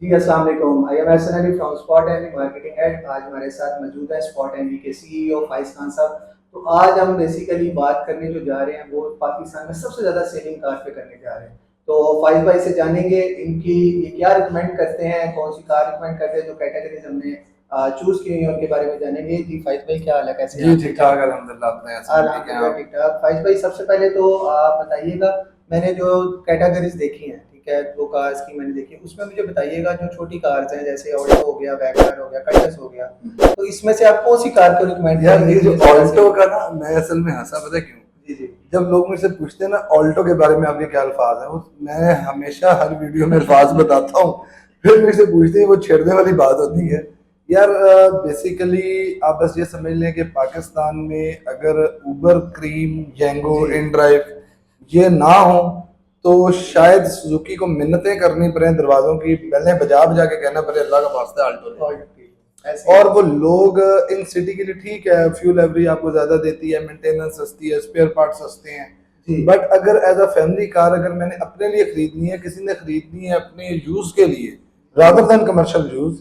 जी अस्सलाम वालेकुम। I am Hasan Ali from Spot NV marketing ad. आज हमारे साथ मौजूद है स्पॉट एनवी के सीईओ फाइज खान साहब। तो आज हम बेसिकली बात करने जो जा रहे हैं वो पाकिस्तान में सबसे ज़्यादा सेलिंग कार पे करने जा रहे हैं। तो फाइज भाई से जानेंगे इनकी ये क्या रिकमेंड करते हैं, कौन सी कार रिकमेंड करते हैं, जो कैटेगरीज हमने चूज की हुई है उनके बारे में जानेंगे। जी फाइज भाई क्या हाल है, कैसे हैं जी आप? ठीक ठाक अल्हम्दुलिल्लाह। अपने अल्हम्दुलिल्लाह ठीक ठाक। फाइज भाई सबसे पहले तो आप बताइएगा, मैंने जो कैटेगरीज देखी हैं, ठीक है, दो कार्स की मैंने देखी, उसमें मुझे बताइएगा जो छोटी कार्स हैं जैसे ऑल्टो हो गया, वैगनर हो गया, कटस हो गया, तो इसमें से आप कौन सी कार को रिकमेंड यार करेंगे? ये जो ऑल्टो का ना, मैं असल में हंसा पता है क्यों? जी जी जब लोग मुझसे पूछते हैं ना ऑल्टो के बारे में आपके क्या अल्फाज हैं, मैं हमेशा हर वीडियो में अल्फाज बताता हूँ। फिर मेरे से पूछते हैं, वो छेड़ने वाली बात होती है। यार बेसिकली आप बस ये समझ लें कि पाकिस्तान में अगर उबर, क्रीम, येंगो, जी। इन ड्राइव ये ना हो तो शायद सुजुकी को मिन्नतें करनी पड़े, दरवाजों की बेलें बजा बजा के कहना पड़े अल्लाह का वास्ता ऑल्टो ले। ऐसे और वो लोग इन सिटी के लिए ठीक है, फ्यूल एवरेज आपको ज्यादा देती है, मेंटेनेंस सस्ती है, स्पेयर पार्ट सस्ते हैं। जी बट अगर एज अ फैमिली कार अगर मैंने अपने लिए खरीदनी है, किसी ने खरीदनी है अपने यूज के लिए रादर देन कमर्शियल यूज,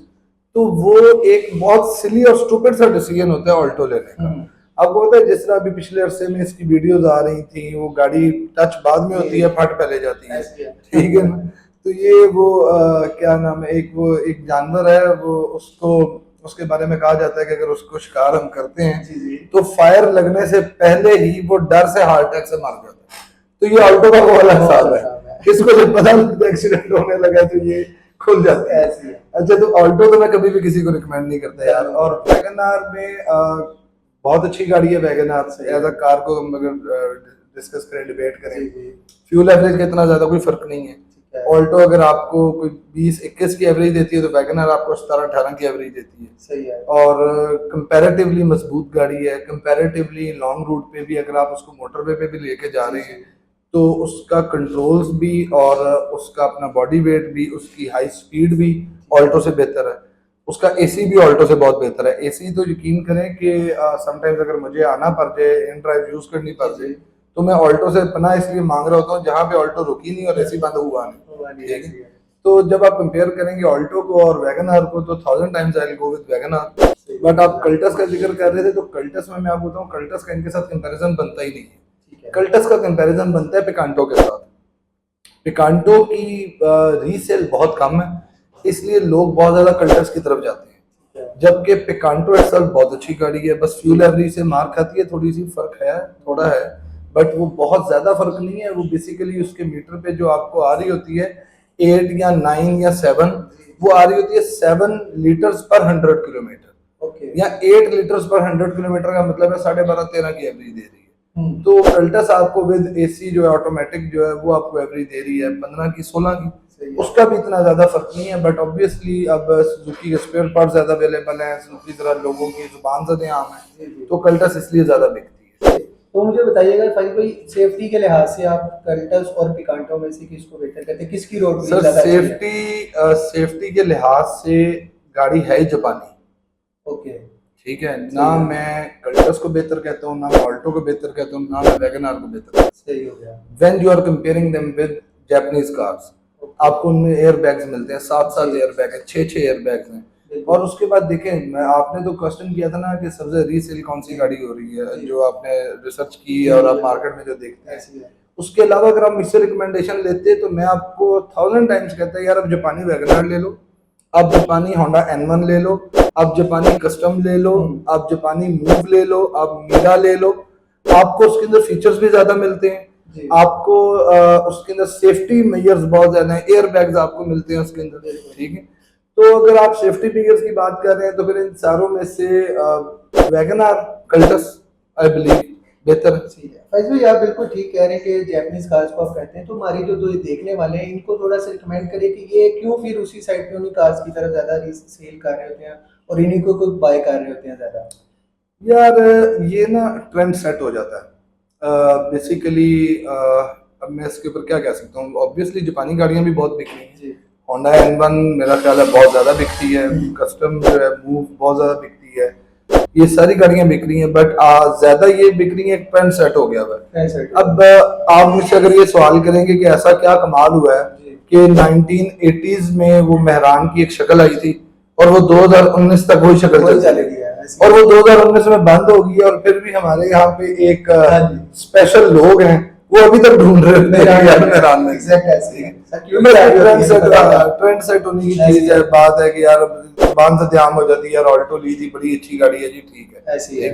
तो वो एक बहुत सिली और स्टूपिड सा डिसीजन होता है ऑल्टो लेने का। आपको पता है जिस तरह अभी पिछले अरसे में इसकी वीडियोस आ रही थी, वो गाड़ी टच बाद में होती है, फट पहले जाती है, ऐसे है। ठीक है ना? तो ये वो क्या नाम है, एक जानवर है, वो उसको उसके बारे में कहा जाता है कि अगर उसको शिकार हम करते हैं जी जी तो फायर लगने से पहले ही वो डर से हार्ट अटैक से मर जाता है। तो ये ऑल्टो का वो वाला हिसाब है। इसको जब पता लगता है एक्सीडेंट होने लगा तो ये खुल जाता है। ऐसे है। अच्छा, तो ऑल्टो तो मैं कभी भी किसी को रिकमेंड नहीं करता यार। और वैगन आर में बहुत अच्छी गाड़ी है वैगन आर से। एज अ कार को हम अगर डिस्कस करें, डिबेट करें, जी जी फ्यूल एवरेज का इतना ज्यादा कोई फर्क नहीं है। ठीक है। ऑल्टो अगर आपको कोई 20-21 की एवरेज देती है तो वैगन आर आपको 17-18 की एवरेज देती है। सही है। और कंपैरेटिवली मजबूत गाड़ी है। कंपैरेटिवली लॉन्ग रूट पे भी अगर आप उसको मोटरवे पे भी लेके जा रहे हैं तो उसका कंट्रोल्स भी और उसका अपना बॉडी वेट भी, उसकी हाई स्पीड भी ऑल्टो से बेहतर है। उसका एसी भी ऑल्टो से बहुत बेहतर है। एसी तो यकीन करें कि समटाइम्स अगर मुझे आना पड़ जाए, इन ड्राइव यूज करनी पड़ जाए, तो मैं ऑल्टो से पनाह इसलिए मांग रहा होता हूँ जहाँ पे ऑल्टो रुकी नहीं और एसी बंद हुआ नहीं, ठीक है? तो जब आप कंपेयर करेंगे ऑल्टो को और वैगन आर को तो 1000 times I will go with Wagon R. But आप कल्टस का जिक्र कर रहे थे, तो कल्टस में मैं आपको बताऊं, कल्टस का इनके साथ कंपैरिजन बनता ही नहीं है। कल्टस का कंपैरिजन बनता है पिकांटो के साथ। पिकांटो की रीसेल बहुत कम है, इसलिए लोग बहुत ज्यादा कल्टस की तरफ जाते हैं, जबकि पिकांटो itself बहुत अच्छी गाड़ी है। बस फ्यूल एवरेज से मार खाती है, थोड़ी सी फर्क है, थोड़ा है, बट वो बहुत ज्यादा फर्क नहीं है। वो बेसिकली उसके मीटर पे जो आपको आ रही होती है 8 या 9 या 7, वो आ रही होती है 7 लीटर्स पर 100 किलोमीटर। ओके। या 8 लीटर्स पर 100 किलोमीटर का मतलब है 12.5-13 की एवरेज दे रही है। तो कल्टस आपको विद एसी जो है ऑटोमेटिक जो है वो आपको एवरेज दे रही है 15 की, 16 की। उसका भी इतना ज्यादा फर्क नहीं है। बट ऑब्वियसली अब सुजुकी के स्पेयर पार्ट ज्यादा अवेलेबल हैं, सुजुकी तरह लोगों की जुबान ज्यादा आम है, तो कल्टस इसलिए ज्यादा बिकती है। तो मुझे बताइएगा फाइज भाई, सेफ्टी के लिहाज से आप कल्टस और पिकांटो में से किसको बेहतर करते हैं, किसकी रोड सर ज्यादा अच्छी है? सेफ्टी के लिहाज से गाड़ी है ही जापानी, ओके। ठीक है ना? मैं कल्टस को बेहतर कहता हूँ, ना मैं ऑल्टो को बेहतर कहता हूँ, ना मैं वैगन आर को बेहतर कहता हूँ। सही हो गया। When you are comparing them with Japanese cars, आपको उनमें एयर बैग्स मिलते हैं, 7-7 एयर बैग है, 6-6 एयर बैग्स हैं। और उसके बाद देखें, मैं आपने तो क्वेश्चन किया था ना कि सबसे रीसेल कौन सी गाड़ी हो रही है, जो आपने रिसर्च की और आप मार्केट में जो देखते हैं। उसके अलावा अगर आप मुझसे रिकमेंडेशन लेते तो मैं आपको 1000 टाइम्स कहता है यार अब जापानी वैगन आर ले लो, आप जापानी होंडा N1 ले लो, आप जापानी कस्टम ले लो, आप जापानी मूव ले लो, आप मीरा ले लो। आपको उसके अंदर फीचर्स भी ज्यादा मिलते हैं, आपको उसके अंदर सेफ्टी मेजर्स बहुत ज्यादा है, एयर बैग्स आपको मिलते हैं उसके अंदर, ठीक है? तो अगर आप सेफ्टी मेजर्स की बात कर रहे हैं तो फिर इन सारों में से Wagon R, Cultus I believe बेहतर है। फैज भाई आप बिल्कुल ठीक कह रहे हैं कि जैपनीज कार्स को आप कहते हैं, तो हमारी जो दो देखने वाले हैं इनको थोड़ा सा रिकमेंड करिए कि ये क्यों फिर उसी साइड पे उन्हीं कार्स की तरफ ज्यादा सेल कर रहे होते हैं और इन्हीं को बाय कर रहे होते हैं ज्यादा। यार ये ना ट्रेंड सेट हो जाता है बेसिकली। अब मैं इसके ऊपर क्या कह सकता हूँ, ऑब्वियसली जापानी गाड़ियां भी बहुत बिक रही हैं। होंडा N1 मेरा ख्याल है बहुत ज्यादा बिकती है, कस्टम जो है मूव बहुत ज्यादा बिकती है, ये सारी गाड़ियां बिक रही हैं। बट ज्यादा ये बिक रही है, एक ट्रेंड सेट हो गया है। अब आप मुझसे अगर ये सवाल करेंगे कि ऐसा क्या कमाल हुआ है कि 1980s में वो मेहरान की एक शक्ल आई थी और वो 2019 तक वही शक्ल वही चलती चल है रही है ऐसी। और वो 2019 में बंद होगी और फिर भी हमारे यहाँ पे एक हाँ जी। स्पेशल लोग हैं वो अभी तक ढूंढ रहे होते हैं यार मेहरान में एग्जैक्ट ऐसी है। ट्रेंड सेट होने की चीज है, बात है कि यार जुबान से ध्यान हो जाती है यार, ऑल्टो ली थी बड़ी अच्छी गाड़ी है जी, ठीक है ऐसी है।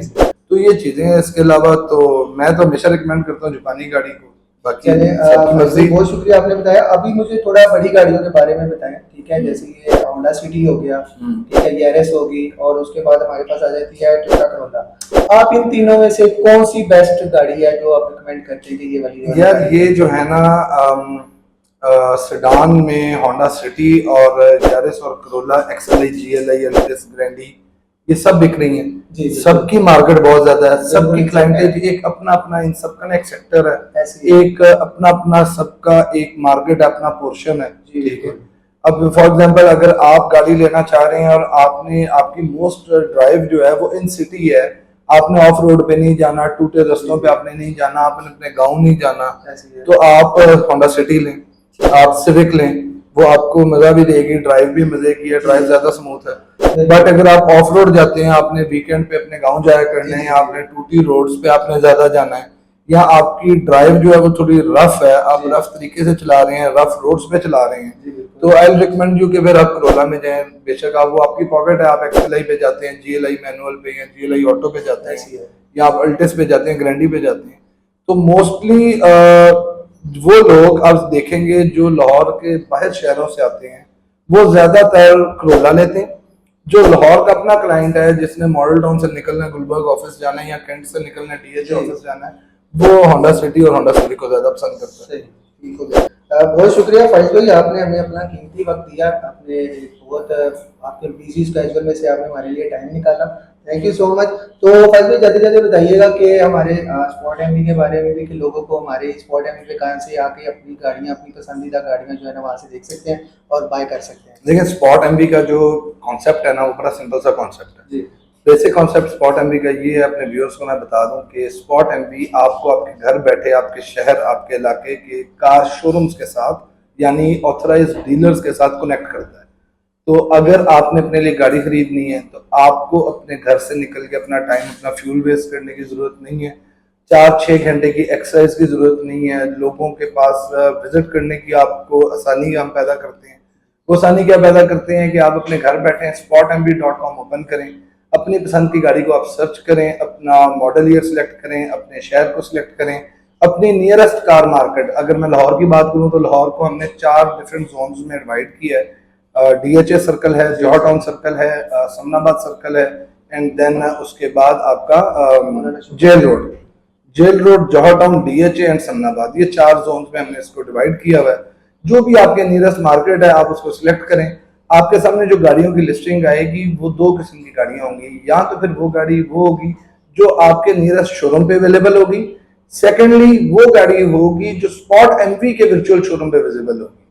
तो ये चीजें हैं। इसके अलावा तो मैं तो हमेशा रिकमेंड करता हूँ जापानी गाड़ी को, बाकी चले सबकी मर्जी। बहुत शुक्रिया आपने बताया। अभी मुझे थोड़ा बड़ी गाड़ियों के बारे में बताएं, ठीक है? जैसे ये होंडा सिटी हो गया, ठीक है, यारिस होगी, और उसके बाद हमारे पास आ जाती है टोयोटा करोला। आप इन तीनों में से कौन सी बेस्ट गाड़ी है जो आप रिकमेंड करते हैं कि ये वाली यार ये जो है ना सेडान में होंडा सिटी और यारिस और करोला एक्सएलआई जीएलआई एलिस ग्रैंडी ये सब बिक रही हैं। जी, सबकी मार्केट बहुत ज्यादा है, सबकी बिल्कुल, क्लाइंटेज एक अपना अपना, इन सबका ना एक सेक्टर है, ऐसी है। एक अपना अपना सबका एक मार्केट है, अपना पोर्शन है, जी, ठीक है। बिल्कुल। अब फॉर एग्जांपल अगर आप गाड़ी लेना चाह रहे हैं और आपने आपकी मोस्ट ड्राइव जो है वो इन सिटी है, आपने ऑफ रोड पे नहीं जाना, टूटे रास्तों पे आपने नहीं जाना, आपने अपने गांव नहीं जाना, ऐसी है। तो आप होंडा सिटी लें, आप सिविक लें, वो आपको मजा भी देगी, ड्राइव भी मजे की है, ड्राइव ज्यादा स्मूथ है। बट अगर आप ऑफ रोड जाते हैं, आपने वीकेंड पे अपने गांव जाया करना है, आपने टूटी रोड्स पे आपने ज्यादा जाना है, या आपकी ड्राइव जो है वो थोड़ी रफ है, आप रफ तरीके से चला रहे हैं, रफ रोड्स पे चला रहे हैं, तो आई विल रिकमेंड यू कि फिर आप करोला में जाएं। बेशक आप वो आपकी पॉकेट है, आप एक्सएलआई पे जाते हैं, जीएलआई मैनुअल पे या जीएलआई ऑटो पे जाते हैं, या आप अल्टिस पे जाते हैं, ग्रैंडी पे जाते हैं, तो मोस्टली वो लोग आप देखेंगे जो लाहौर के बाहर शहरों से आते हैं वो ज्यादातर करोला लेते हैं। जो लाहौर का अपना क्लाइंट है जिसने मॉडल टाउन से निकलना है, गुलबर्ग ऑफिस जाना है या कैंट से निकलना है, डीएचए ऑफिस जाना है, वो होंडा सिटी और होंडा सिटी को ज्यादा पसंद करता है। ठीक हो गया। बहुत शुक्रिया फाइज भाई, आपने हमें अपना कीमती वक्त दिया, आपने बहुत आपके बिजी स्केड्यूल में से आपने हमारे लिए टाइम निकाला, थैंक यू सो मच। तो फाइज भाई जल्दी जल्दी बताइएगा कि हमारे स्पॉट एमवी के बारे में भी, कि लोगों को हमारे स्पॉट एमवी पे कहाँ से आके अपनी गाड़ियाँ, अपनी पसंदीदा गाड़ियाँ जो है ना वहाँ से देख सकते हैं और बाय कर सकते हैं। देखिए स्पॉट एमवी का जो कॉन्सेप्ट है ना वो बड़ा सिंपल सा कॉन्सेप्ट है जी। बेसिक कॉन्सेप्ट स्पॉट एमवी का ये है, अपने व्यूअर्स को मैं बता दूं कि स्पॉट एमवी आपको आपके घर बैठे आपके शहर, आपके इलाके के कार शोरूम्स के साथ यानी ऑथराइज्ड डीलर्स के साथ कनेक्ट करता है। तो अगर आपने अपने लिए गाड़ी खरीदनी है तो आपको अपने घर से निकल के अपना टाइम, अपना फ्यूल वेस्ट करने की जरूरत नहीं है, 4-6 घंटे की एक्सरसाइज की जरूरत नहीं है, लोगों के पास विजिट करने की आपको आसानी हम पैदा करते हैं। वो आसानी क्या पैदा करते हैं कि आप अपने घर बैठे spotmv.com ओपन करें, अपनी पसंद की गाड़ी को आप सर्च करें, अपना मॉडल ईयर सिलेक्ट करें, अपने शहर को सिलेक्ट करें, अपनी नियरेस्ट कार मार्केट। अगर मैं लाहौर की बात करूं तो लाहौर को हमने 4 डिफरेंट जोन्स में डिवाइड किया है। डीएचए सर्कल है, जौहर टाउन सर्कल है, समनाबाद सर्कल है, एंड देन उसके बाद आपका Jail Road, Johar Town, DHA and Samanabad, ये 4 जोन में हमने इसको डिवाइड किया हुआ है। जो भी आपके नियरेस्ट मार्केट है आप उसको सिलेक्ट करें। आपके सामने जो गाड़ियों की लिस्टिंग आएगी वो 2 किस्म की गाड़ियां होंगी, या तो फिर वो गाड़ी वो होगी जो आपके नियरेस्ट शोरूम पे अवेलेबल होगी, सेकेंडली वो गाड़ी होगी जो स्पॉट एमवी के वर्चुअल शोरूम पे विजिबल होगी।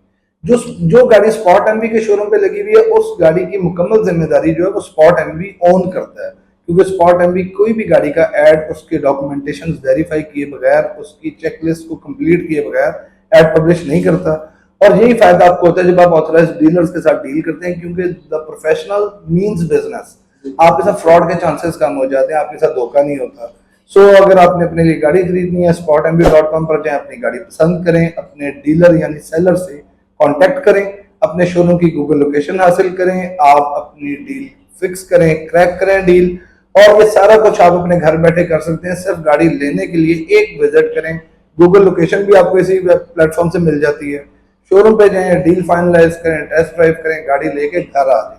जो गाड़ी स्पॉट एमवी के शोरूम पे लगी हुई है उस गाड़ी की मुकम्मल जिम्मेदारी जो है वो स्पॉट एमवी ओन करता है, क्योंकि स्पॉट एमवी कोई भी गाड़ी का ऐड उसके डॉक्यूमेंटेशन वेरीफाई किए बगैर, उसकी चेकलिस्ट को कंप्लीट किए बगैर ऐड पब्लिश नहीं करता। और यही फायदा आपको होता है जब आप ऑथराइज्ड डीलर्स के साथ डील करते हैं, क्योंकि द प्रोफेशनल मींस बिजनेस, आपके साथ फ्रॉड के चांसेस कम हो जाते हैं, आपके साथ धोखा नहीं होता। सो अगर आपने अपने लिए गाड़ी खरीदनी है spotmv.com पर जाएं, अपनी गाड़ी पसंद करें, अपने डीलर यानी सेलर से कांटेक्ट करें, अपने शोरूम की गूगल लोकेशन हासिल करें, आप अपनी डील फिक्स करें, क्रैक करें डील, और ये सारा कुछ आप अपने घर बैठे कर सकते हैं। सिर्फ गाड़ी लेने के लिए एक विजिट करें, गूगल लोकेशन भी आपको इसी प्लेटफॉर्म से मिल जाती है, शोरूम पे जाएं, डील फाइनलाइज करें, टेस्ट ड्राइव करें, गाड़ी लेके घर आ जाए।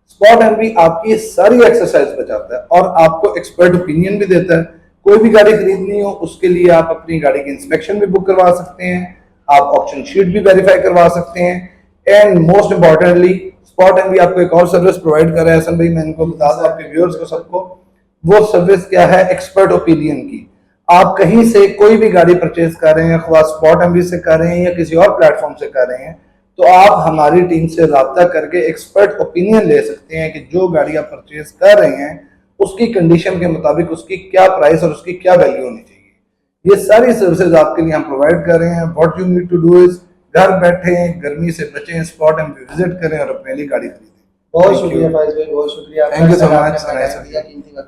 स्पॉट एमवी आपकी सारी एक्सरसाइज बचाता है और आपको एक्सपर्ट ओपिनियन भी देता है। कोई भी गाड़ी खरीदनी हो उसके लिए आप अपनी गाड़ी की इंस्पेक्शन भी बुक करवा सकते हैं, आप ऑप्शन शीट भी वेरीफाई करवा सकते हैं, and most importantly Spot MV आपको एक और सर्विस प्रोवाइड कर रहा है। हसन भाई मैं इनको बता दूं आपके व्यूअर्स को सबको, वो सर्विस क्या है, एक्सपर्ट ओपिनियन की। आप कहीं से कोई भी गाड़ी परचेज कर रहे हैं, ख्वाह स्पॉट एमवी से कर रहे हैं या किसी और प्लेटफॉर्म से कर रहे हैं, तो आप हमारी टीम से राब्ता करके एक्सपर्ट ओपिनियन ले सकते हैं कि जो गाड़ी आप परचेज कर रहे हैं उसकी कंडीशन के मुताबिक उसकी क्या प्राइस और उसकी क्या वैल्यू होनी चाहिए। ये सारी सर्विसेज आपके लिए हम प्रोवाइड कर रहे हैं। What you need to do is घर बैठे गर्मी से बचें, स्पॉट एम विजिट करें और अपने लिए गाड़ी खरीदें। बहुत Thank you. शुक्रिया फाइज भाई, बहुत शुक्रिया Thank you so आपका, much. आपने अपना Nice टाइम of दिया you. कीमती वक्त